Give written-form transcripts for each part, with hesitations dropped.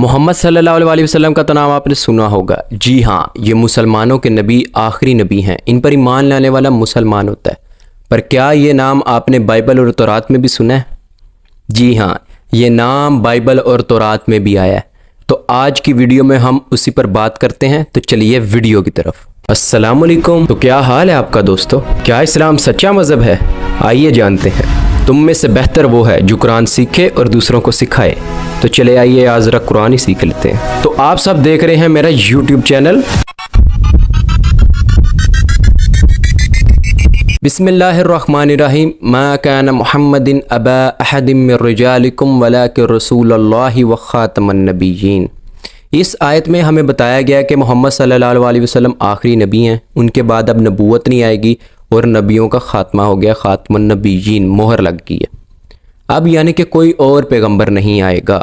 मोहम्मद सल्लल्लाहु अलैहि वसल्लम का तो नाम आपने सुना होगा। जी हाँ, ये मुसलमानों के नबी, आखिरी नबी हैं। इन पर ईमान लाने वाला मुसलमान होता है। पर क्या ये नाम आपने बाइबल और तौरात में भी सुना है? जी हाँ, ये नाम बाइबल और तौरात में भी आया है। तो आज की वीडियो में हम उसी पर बात करते हैं। तो चलिए वीडियो की तरफ। अस्सलाम वालेकुम। तो क्या हाल है आपका दोस्तों? क्या इस्लाम सच्चा मज़हब है? आइए जानते हैं। तुम में से बेहतर वो है जो कुरान सीखे और दूसरों को सिखाए। तो चले आइए आज ज़रा कुरान ही सीख लेते हैं। तो आप सब देख रहे हैं मेरा यूट्यूब चैनल। बिस्मिल्लाहिर्रहमानिर्रहीम। मा कान मुहम्मदिन अबा अहदिम मिन रिजालिकुम वलाकिन रसूलुल्लाहि व खातमन नबिय्यीन। इस आयत में हमें बताया गया कि मोहम्मद सल्लल्लाहु अलैहि वसल्लम आखिरी नबी हैं। उनके बाद अब नबूवत नहीं आएगी और नबियों का खात्मा हो गया, खातमुन नबिय्यीन, मोहर लग गई है। अब यानी कि कोई और पैगंबर नहीं आएगा।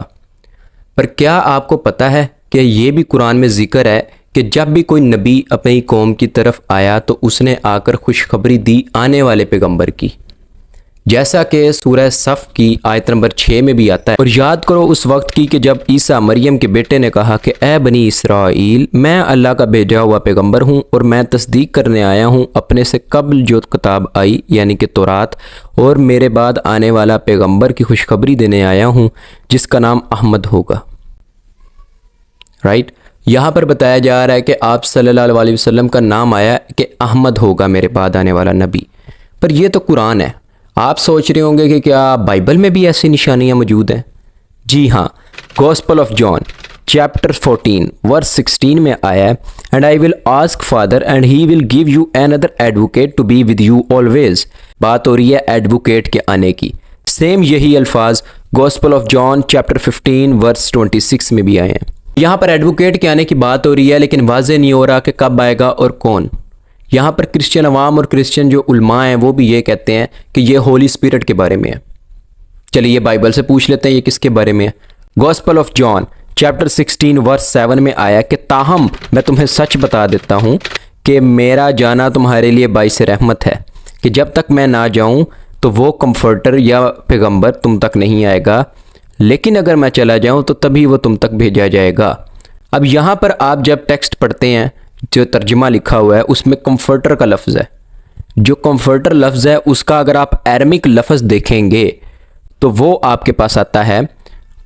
पर क्या आपको पता है कि ये भी कुरान में ज़िक्र है कि जब भी कोई नबी अपनी कौम की तरफ आया तो उसने आकर खुशखबरी दी आने वाले पैगंबर की, जैसा कि सूरह सफ़ की आयत नंबर 6 में भी आता है। और याद करो उस वक्त की कि जब ईसा मरियम के बेटे ने कहा कि ए बनी इसराइल, मैं अल्लाह का भेजा हुआ पैगंबर हूँ और मैं तस्दीक करने आया हूँ अपने से कबल जो किताब आई यानी कि तौरात, और मेरे बाद आने वाला पैगंबर की खुशखबरी देने आया हूँ जिसका नाम अहमद होगा। राइट, यहाँ पर बताया जा रहा है कि आप सल्लल्लाहु अलैहि वसल्लम का नाम आया कि अहमद होगा मेरे बाद आने वाला नबी। पर यह तो कुरान है। आप सोच रहे होंगे कि क्या बाइबल में भी ऐसी निशानियाँ मौजूद हैं? जी हाँ, gospel of John chapter 14 verse 16 में आया है, and I will ask father and he will give you another advocate to be with you always. बात हो रही है एडवोकेट के आने की। सेम यही अल्फाज gospel of John chapter 15 verse 26 में भी आए हैं। यहाँ पर एडवोकेट के आने की बात हो रही है, लेकिन वाज़ेह नहीं हो रहा कि कब आएगा और कौन। यहाँ पर क्रिश्चियन अवाम और क्रिश्चियन जो उलमा हैं वो भी ये कहते हैं कि ये होली स्पिरिट के बारे में है। चलिए बाइबल से पूछ लेते हैं ये किसके बारे में है। Gospel of John chapter 16 verse 7 में आया कि ताहम मैं तुम्हें सच बता देता हूँ कि मेरा जाना तुम्हारे लिए बाइस रहमत है, कि जब तक मैं ना जाऊँ तो वो कंफर्टर या पैगंबर तुम तक नहीं आएगा, लेकिन अगर मैं चला जाऊँ तो तभी वो तुम तक भेजा जाएगा। अब यहाँ पर आप जब टेक्स्ट पढ़ते हैं, जो तर्जुमा लिखा हुआ है उसमें कंफर्टर का लफ्ज़ है। जो कंफर्टर लफ्ज़ है उसका अगर आप एरमिक लफ्ज़ देखेंगे तो वो आपके पास आता है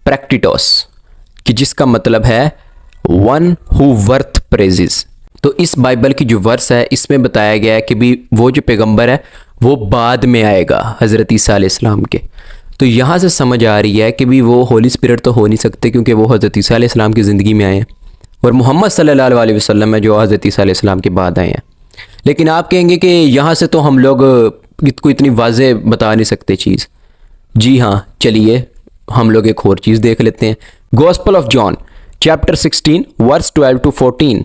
प्रैक्टिटोस, कि जिसका मतलब है वन हु वर्थ प्रेजेस। तो इस बाइबल की जो वर्स है इसमें बताया गया है कि भी वो जो पैगंबर है वो बाद में आएगा हज़रत ईसा अलैहिस्सलाम के। तो यहाँ से समझ आ रही है कि भी वो होली स्पिरिट तो हो नहीं सकते, क्योंकि वो हज़रत ईसा अलैहिस्सलाम की ज़िंदगी में आए हैं और मोहम्मद सल्लल्लाहु अलैहि वसल्लम है जो हज़रत ईसा अलैहिस्सलाम के बाद आए हैं। लेकिन आप कहेंगे कि यहाँ से तो हम लोग को इतनी वाज़े बता नहीं सकते चीज़। जी हाँ, चलिए हम लोग एक और चीज़ देख लेते हैं। Gospel of John chapter 16 verse 12 to 14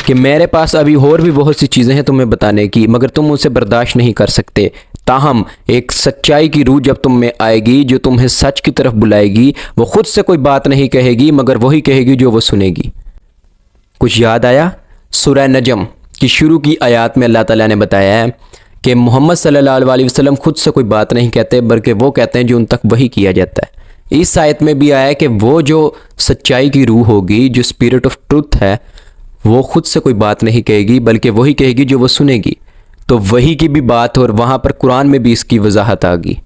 कि मेरे पास अभी और भी बहुत सी चीज़ें हैं तुम्हें बताने की, मगर तुम उसे बर्दाश्त नहीं कर सकते। ताहम एक सच्चाई की रूह जब तुम में आएगी जो तुम्हें सच की तरफ बुलाएगी, वो खुद से कोई बात नहीं कहेगी मगर वही कहेगी जो वो सुनेगी। कुछ याद आया? सूरह नजम की शुरू की आयत में अल्लाह ताला ने बताया है कि मोहम्मद सल्लल्लाहु अलैहि वसल्लम खुद से कोई बात नहीं कहते, बल्कि वो कहते हैं जो उन तक वही किया जाता है। इस आयत में भी आया है कि वो जो सच्चाई की रूह होगी, जो स्पिरिट ऑफ ट्रुथ है, वो खुद से कोई बात नहीं कहेगी बल्कि वही कहेगी जो वो सुनेगी। तो वही की भी बात, और वहाँ पर कुरान में भी इसकी वजाहत आ गई।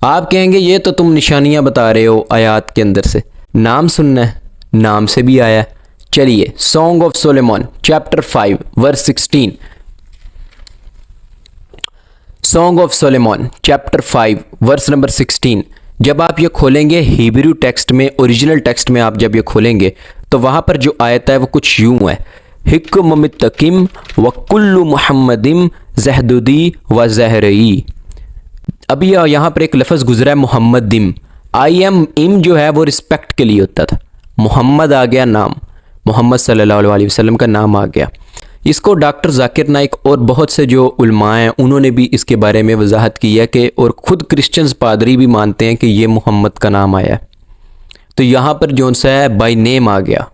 आप कहेंगे ये तो तुम निशानियाँ बता रहे हो आयत के अंदर से, नाम सुनना है, नाम से भी आया है। चलिए song of Solomon chapter 5 verse 16। Song of Solomon chapter 5 verse number 16 जब आप ये खोलेंगे हिब्रू टेक्स्ट में, ओरिजिनल टेक्स्ट में आप जब ये खोलेंगे तो वहाँ पर जो आयत है वो कुछ यूं है, हिक्म मुत्तकिम व कुल्लु मुहम्मदिम जहदुदी व जहरई। अभी यहाँ पर एक लफ्ज़ गुजरा है मुहम्मदिम। आई एम इम जो है वो रिस्पेक्ट के लिए होता था। मोहम्मद आ गया नाम, मोहम्मद सल्लल्लाहु अलैहि वसल्लम का नाम आ गया। इसको डॉक्टर जाकिर नाइक और बहुत से जो उलमा हैं उन्होंने भी इसके बारे में वजाहत की है कि, और ख़ुद क्रिश्चियंस पादरी भी मानते हैं कि ये मोहम्मद का नाम आया। तो यहाँ पर जो सा है बाई नेम आ गया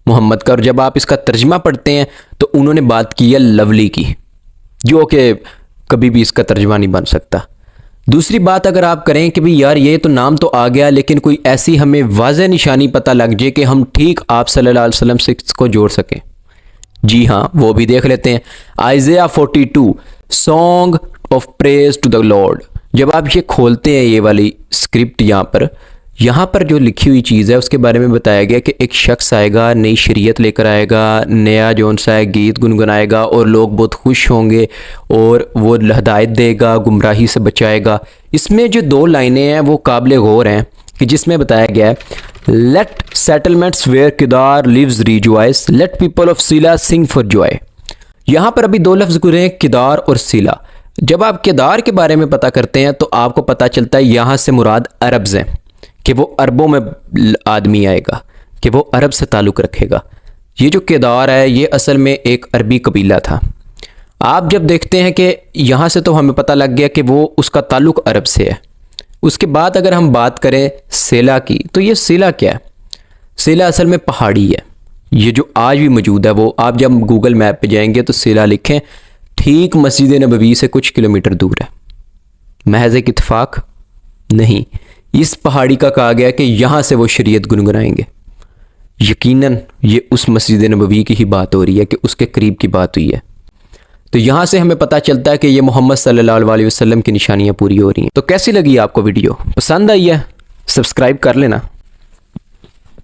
मोहम्मद का। और जब आप इसका तर्जमा पढ़ते हैं तो उन्होंने बात की है लवली की, जो कि कभी भी इसका तर्जमा नहीं बन सकता। दूसरी बात अगर आप करें कि भाई यार ये तो नाम तो आ गया, लेकिन कोई ऐसी हमें वाज़ह निशानी पता लग जाए कि हम ठीक आप सल्लल्लाहु अलैहि वसल्लम से इसको जोड़ सकें। जी हाँ, वो भी देख लेते हैं। Isaiah 42 song of praise to the lord. जब आप ये खोलते हैं ये वाली स्क्रिप्ट, यहाँ पर जो लिखी हुई चीज़ है उसके बारे में बताया गया कि एक शख्स आएगा, नई शरीयत लेकर आएगा, नया जौन सा है गीत गुनगुनाएगा और लोग बहुत खुश होंगे और वो हिदायत देगा, गुमराही से बचाएगा। इसमें जो 2 लाइनें हैं वो काबिल गौर हैं कि जिसमें बताया गया है, let settlements where Kedar lives rejoice, let people of Sela sing for Joy. यहाँ पर अभी 2 लफ्ज़ गुरे हैं, किदार और सिला। जब आप किदार के बारे में पता करते हैं तो आपको पता चलता है यहाँ से मुराद अरब्स हैं, कि वो अरबों में आदमी आएगा, कि वो अरब से ताल्लुक़ रखेगा। ये जो किदार है ये असल में एक अरबी कबीला था। आप जब देखते हैं कि यहाँ से तो हमें पता लग गया कि वो उसका ताल्लुक़ अरब से है। उसके बाद अगर हम बात करें सेला की, तो ये सेला क्या है? सेला असल में पहाड़ी है, ये जो आज भी मौजूद है। वो आप जब गूगल मैप पे जाएंगे तो सेला लिखें, ठीक मस्जिद नबवी से कुछ किलोमीटर दूर है। महज एक इत्तेफाक नहीं, इस पहाड़ी का कहा गया कि यहाँ से वो शरीयत गुनगुनाएंगे। यकीनन ये उस मस्जिद नबवी की ही बात हो रही है कि उसके करीब की बात हुई है। तो यहाँ से हमें पता चलता है कि ये मोहम्मद सल्लल्लाहु अलैहि वसल्लम की निशानियाँ पूरी हो रही हैं। तो कैसी लगी आपको वीडियो? पसंद आई है? सब्सक्राइब कर लेना।